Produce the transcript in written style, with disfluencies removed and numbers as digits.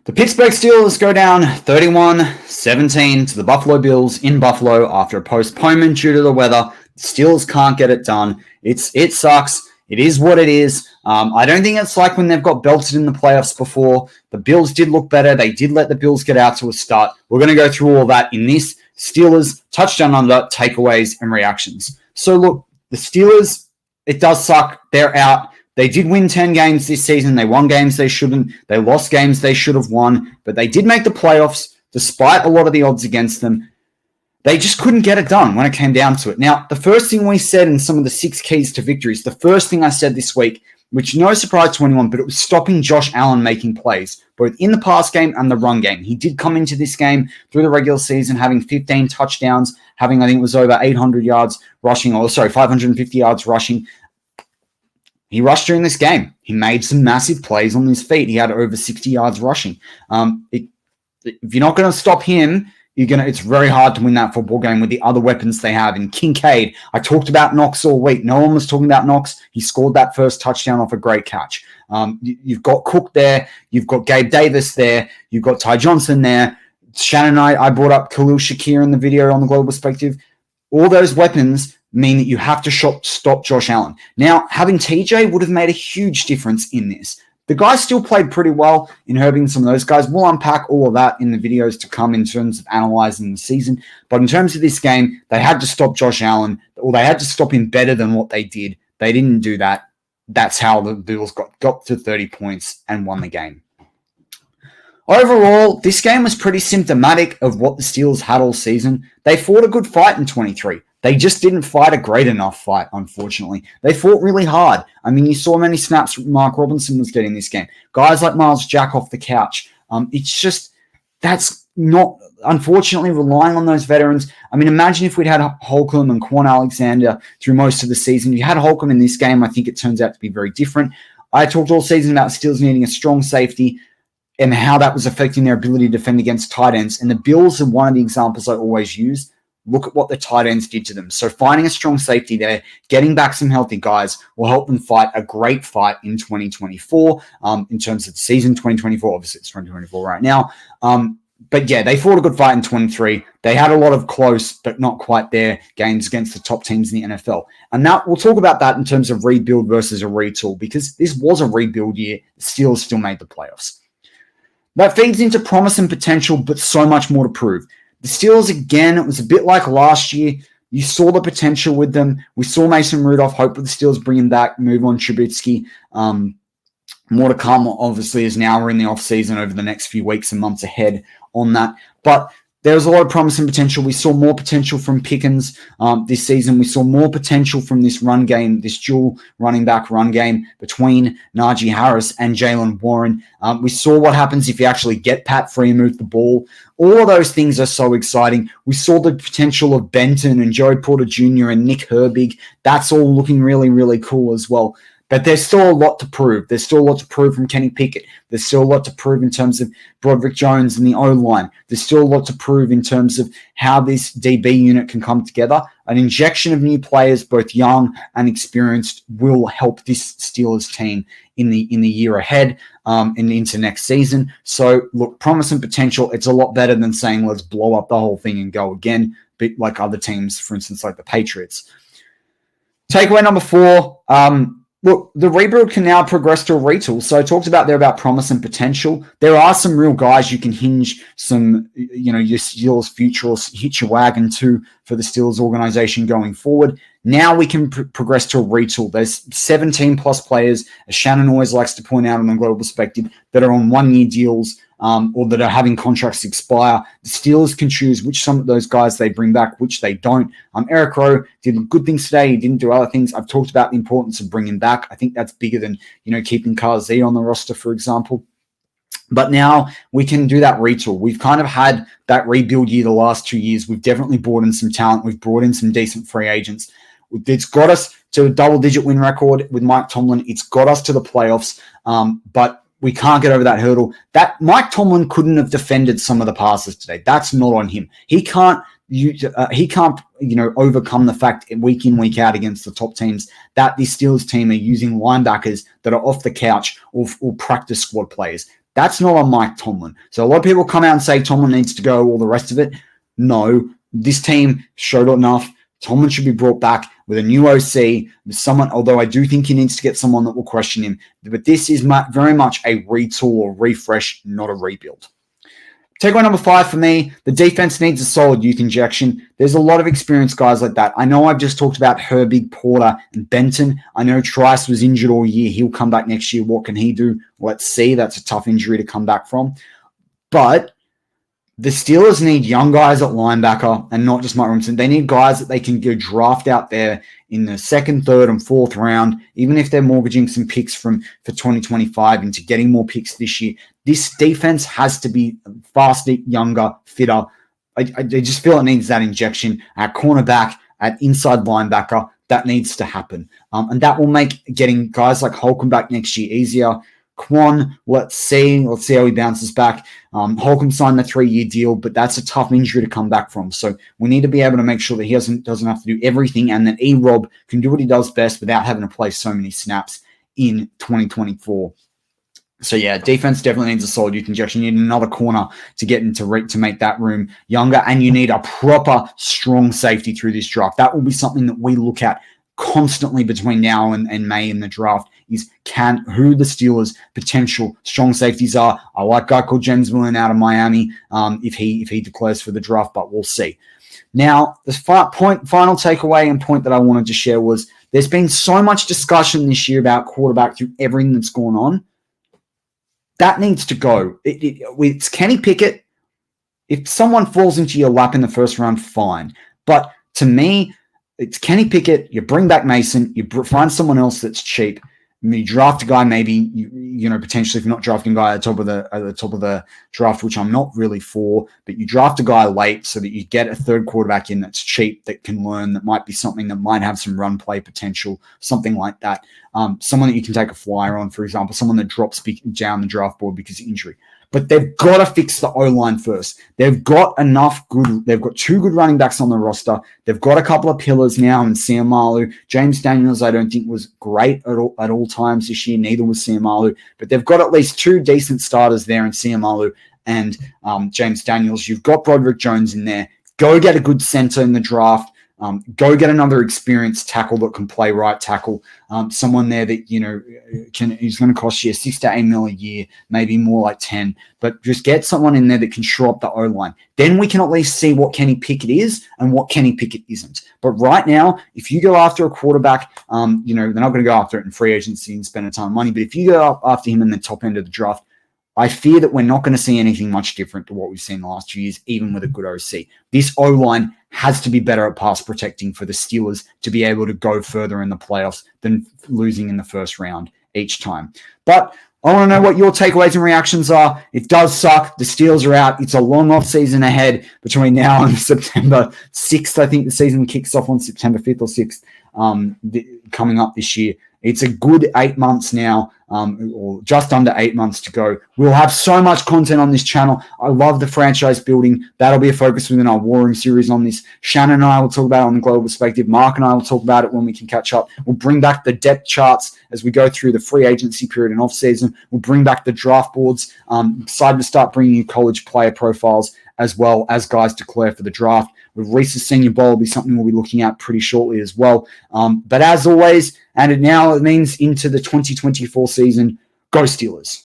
The Pittsburgh Steelers go down 31-17 to the Buffalo Bills in Buffalo after a postponement due to the weather. The Steelers can't get it done. It sucks. It is what it is. I don't think it's like when they've got belted in the playoffs before. The Bills did look better. They did let the Bills get out to a start. We're going to go through all that in this Steelers touchdown under takeaways and reactions. So look, the Steelers, it does suck. They're out. They did win 10 games this season. They won games they shouldn't. They lost games they should have won. But they did make the playoffs despite a lot of the odds against them. They just couldn't get it done when it came down to it. Now, the first thing we said in some of the 6 keys to victories, the first thing I said this week, which no surprise to anyone, but it was stopping Josh Allen making plays, both in the pass game and the run game. He did come into this game through the regular season having 15 touchdowns, having, I think it was over 800 yards rushing, 550 yards rushing. He rushed during this game. He made some massive plays on his feet. He had over 60 yards rushing. If you're not going to stop him, it's very hard to win that football game with the other weapons they have. And Kincaid, I talked about Knox all week. No one was talking about Knox. He scored that first touchdown off a great catch. You've got Cook there. You've got Gabe Davis there. You've got Ty Johnson there. Shannon and I brought up Khalil Shakir in the video on the Global Perspective. All those weapons mean that you have to stop Josh Allen. Now, having TJ would have made a huge difference in this. The guys still played pretty well in hurting some of those guys. We'll unpack all of that in the videos to come in terms of analyzing the season. But in terms of this game, they had to stop Josh Allen, or they had to stop him better than what they did. They didn't do that. That's how the Bills got to 30 points and won the game. Overall, this game was pretty symptomatic of what the Steelers had all season. They fought a good fight in 23. They just didn't fight a great enough fight, unfortunately. They fought really hard. I mean, you saw many snaps Mark Robinson was getting this game. Guys like Miles Jack off the couch. It's just, that's not, unfortunately, relying on those veterans. I mean, imagine if we'd had Holcomb and Quan Alexander through most of the season. If you had Holcomb in this game, I think it turns out to be very different. I talked all season about Steelers needing a strong safety and how that was affecting their ability to defend against tight ends. And the Bills are one of the examples I always use. Look at what the tight ends did to them. So finding a strong safety there, getting back some healthy guys will help them fight a great fight in 2024 in terms of the season 2024. Obviously, it's 2024 right now. But yeah, they fought a good fight in 23. They had a lot of close, but not quite there games against the top teams in the NFL. And now we'll talk about that in terms of rebuild versus a retool, because this was a rebuild year. The Steelers still made the playoffs. That feeds into promise and potential, but so much more to prove. The Steelers, again, it was a bit like last year. You saw the potential with them. We saw Mason Rudolph, hope with the Steelers bring him back, move on Trubisky. More to come, obviously, as now we're in the offseason over the next few weeks and months ahead on that. But there was a lot of promise and potential. We saw more potential from Pickens this season. We saw more potential from this run game, this dual running back run game between Najee Harris and Jaylen Warren. We saw what happens if you actually get Pat Freiermuth the ball. All of those things are so exciting. We saw the potential of Benton and Joey Porter Jr. and Nick Herbig. That's all looking really, really cool as well. But there's still a lot to prove. There's still a lot to prove from Kenny Pickett. There's still a lot to prove in terms of Broderick Jones and the O-line. There's still a lot to prove in terms of how this DB unit can come together. An injection of new players, both young and experienced, will help this Steelers team in the year ahead and into next season. So, look, promise and potential, it's a lot better than saying let's blow up the whole thing and go again, bit like other teams, for instance, like the Patriots. Takeaway number 4, look, the rebuild can now progress to a retool. So I talked about promise and potential. There are some real guys you can hinge some, your Steelers future or hitch your wagon to for the Steelers organization going forward. Now we can progress to a retool. There's 17 plus players, as Shannon always likes to point out on the Global Perspective, that are on 1-year deals or that are having contracts expire. The Steelers can choose which some of those guys they bring back, which they don't. Eric Rowe did good things today. He didn't do other things. I've talked about the importance of bringing back. I think that's bigger than, keeping Kazi on the roster, for example. But now we can do that retool. We've kind of had that rebuild year the last 2 years. We've definitely brought in some talent. We've brought in some decent free agents. It's got us to a double-digit win record with Mike Tomlin. It's got us to the playoffs, but we can't get over that hurdle. That Mike Tomlin couldn't have defended some of the passes today. That's not on him. He can't overcome the fact week in, week out against the top teams that the Steelers team are using linebackers that are off the couch or practice squad players. That's not on Mike Tomlin. So a lot of people come out and say Tomlin needs to go, all the rest of it. No, this team showed enough. Tomlin should be brought back with a new OC, with someone, although I do think he needs to get someone that will question him. But this is very much a retool or refresh, not a rebuild. Takeaway number 5 for me, the defense needs a solid youth injection. There's a lot of experienced guys like that. I know I've just talked about Herbig, Porter, and Benton. I know Trice was injured all year. He'll come back next year. What can he do? Let's see. That's a tough injury to come back from. But the Steelers need young guys at linebacker and not just Mike Robinson. They need guys that they can go draft out there in the 2nd, 3rd, and 4th round, even if they're mortgaging some picks for 2025 into getting more picks this year. This defense has to be faster, younger, fitter. I just feel it needs that injection at cornerback, at inside linebacker. That needs to happen. And that will make getting guys like Holcomb back next year easier. Quan, let's see how he bounces back. Holcomb signed the 3-year deal, but that's a tough injury to come back from. So we need to be able to make sure that he doesn't have to do everything, and that E-Rob can do what he does best without having to play so many snaps in 2024. So yeah, defense definitely needs a solid youth injection. You need another corner to get into to make that room younger, and you need a proper strong safety through this draft. That will be something that we look at constantly between now and May in the draft, is who the Steelers' potential strong safeties are. I like a guy called James Willen out of Miami if he declares for the draft, but we'll see. Now, the final takeaway and point that I wanted to share was there's been so much discussion this year about quarterback through everything that's gone on. That needs to go. It's Kenny Pickett. If someone falls into your lap in the first round, fine. But to me, it's Kenny Pickett. You bring back Mason. You find someone else that's cheap. You draft a guy, maybe potentially if you're not drafting a guy at the top of the draft, which I'm not really for, but you draft a guy late so that you get a third quarterback in that's cheap, that can learn, that might be something that might have some run play potential, something like that. Someone that you can take a flyer on, for example, someone that drops down the draft board because of injury. But they've got to fix the O-line first. They've got they've got 2 good running backs on the roster. They've got a couple of pillars now in Seumalo. James Daniels, I don't think, was great at all times this year. Neither was Seumalo. But they've got at least 2 decent starters there in Seumalo and James Daniels. You've got Broderick Jones in there. Go get a good center in the draft. Go get another experienced tackle that can play right tackle. Someone there that, is going to cost you $6 to $8 million a year, maybe more like 10. But just get someone in there that can shore up the O-line. Then we can at least see what Kenny Pickett is and what Kenny Pickett isn't. But right now, if you go after a quarterback, they're not going to go after it in free agency and spend a ton of money. But if you go up after him in the top end of the draft, I fear that we're not going to see anything much different to what we've seen the last 2 years, even with a good OC. This O-line has to be better at pass protecting for the Steelers to be able to go further in the playoffs than losing in the first round each time. But I want to know what your takeaways and reactions are. It does suck. The Steelers are out. It's a long off season ahead between now and September 6th. I think the season kicks off on September 5th or 6th coming up this year. It's a good 8 months now, or just under 8 months to go. We'll have so much content on this channel. I love the franchise building. That'll be a focus within our Warring series on this. Shannon and I will talk about it on the Global Perspective. Mark and I will talk about it when we can catch up. We'll bring back the depth charts as we go through the free agency period and off-season. We'll bring back the draft boards. Excited to start bringing you college player profiles as well as guys declare for the draft. With Reese's Senior Bowl will be something we'll be looking at pretty shortly as well. But as always, and it means into the 2024 season, go Steelers.